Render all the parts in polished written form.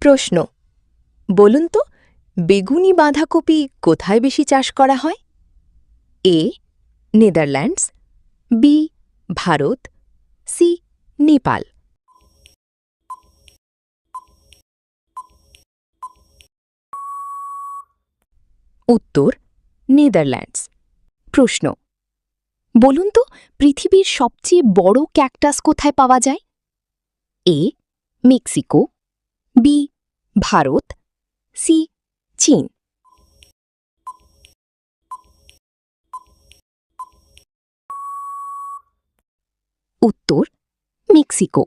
প্রশ্ন, বলুন তো বেগুনি বাঁধাকপি কোথায় বেশি চাষ করা হয়? A Netherlands, B Bharat, C Nepal. উত্তর নেদারল্যান্ডস। প্রশ্ন, বলুন তো পৃথিবীর সবচেয়ে বড় ক্যাকটাস কোথায় পাওয়া যায়? A Mexico, B Bharat, C চীন। উত্তর মেক্সিকো।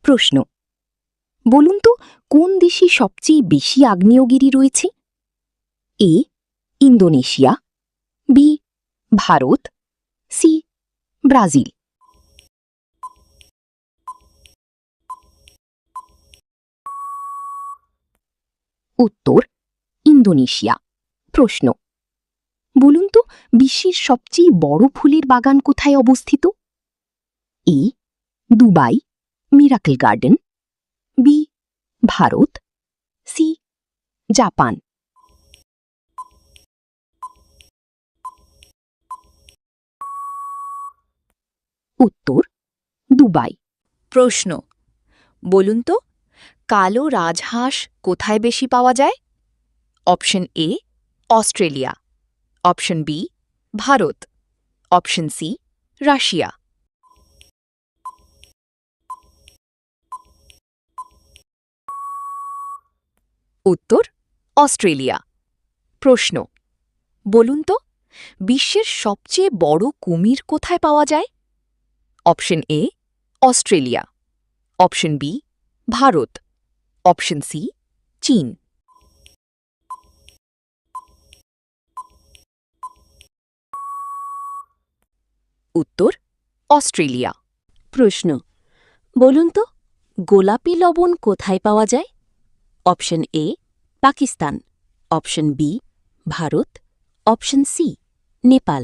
প্রশ্ন, বলুন তো কোন দেশে সবচেয়ে বেশি আগ্নেয়গিরি রয়েছে? A Indonesia, B Bharat, C Brazil. উত্তর ইন্দোনেশিয়া। প্রশ্ন, বলুন তো বিশ্বের সবচেয়ে বড় ফুলের বাগান কোথায় অবস্থিত? A Dubai miracle garden, B Bharat, C Japan. উত্তর দুবাই। প্রশ্ন, বলুন তো কালো রাজহাঁস কোথায় বেশি পাওয়া যায়? Option A Australia, option B Bharat, option C Russia. উত্তর অস্ট্রেলিয়া। প্রশ্ন, বলুন তো বিশ্বের সবচেয়ে বড় কুমির কোথায় পাওয়া যায়? Option A Australia, option B Bharat, option C চীন। উত্তর অস্ট্রেলিয়া। প্রশ্ন, বলুন তো গোলাপি লবণ কোথায় পাওয়া যায়? Option A Pakistan, option B Bharat, option C Nepal.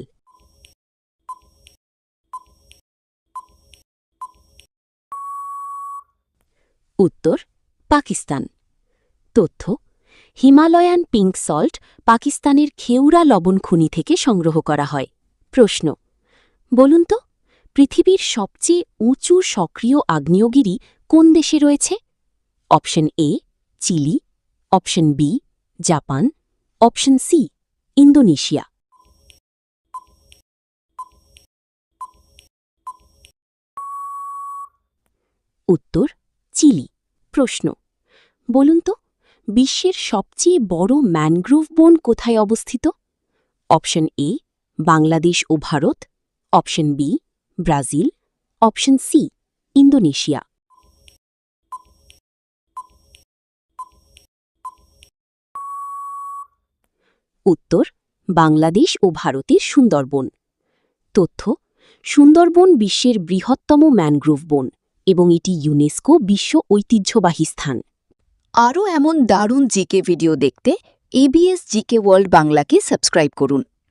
উত্তর পাকিস্তান। তথ্য, হিমালয়ান পিঙ্ক সল্ট পাকিস্তানের খেউরা লবণ খনি থেকে সংগ্রহ করা হয়। প্রশ্ন, বলুন তো পৃথিবীর সবচেয়ে উঁচু সক্রিয় আগ্নেয়গিরি কোন দেশে রয়েছে? Option A Chile, option B Japan, option C Indonesia. উত্তর চিলি। প্রশ্ন, বলুন তো বিশ্বের সবচেয়ে বড় ম্যানগ্রোভ বন কোথায় অবস্থিত? অপশন এ বাংলাদেশ ও Bharat, option B Brazil, option C Indonesia. উত্তর বাংলাদেশ ও ভারতের সুন্দরবন। তথ্য, সুন্দরবন বিশ্বের বৃহত্তম ম্যানগ্রোভ বন এবং এটি ইউনেস্কো বিশ্ব ঐতিহ্যবাহী স্থান। আরও এমন দারুণ জিকে ভিডিও দেখতে এবিএস জিকে ওয়ার্ল্ড বাংলাকে সাবস্ক্রাইব করুন।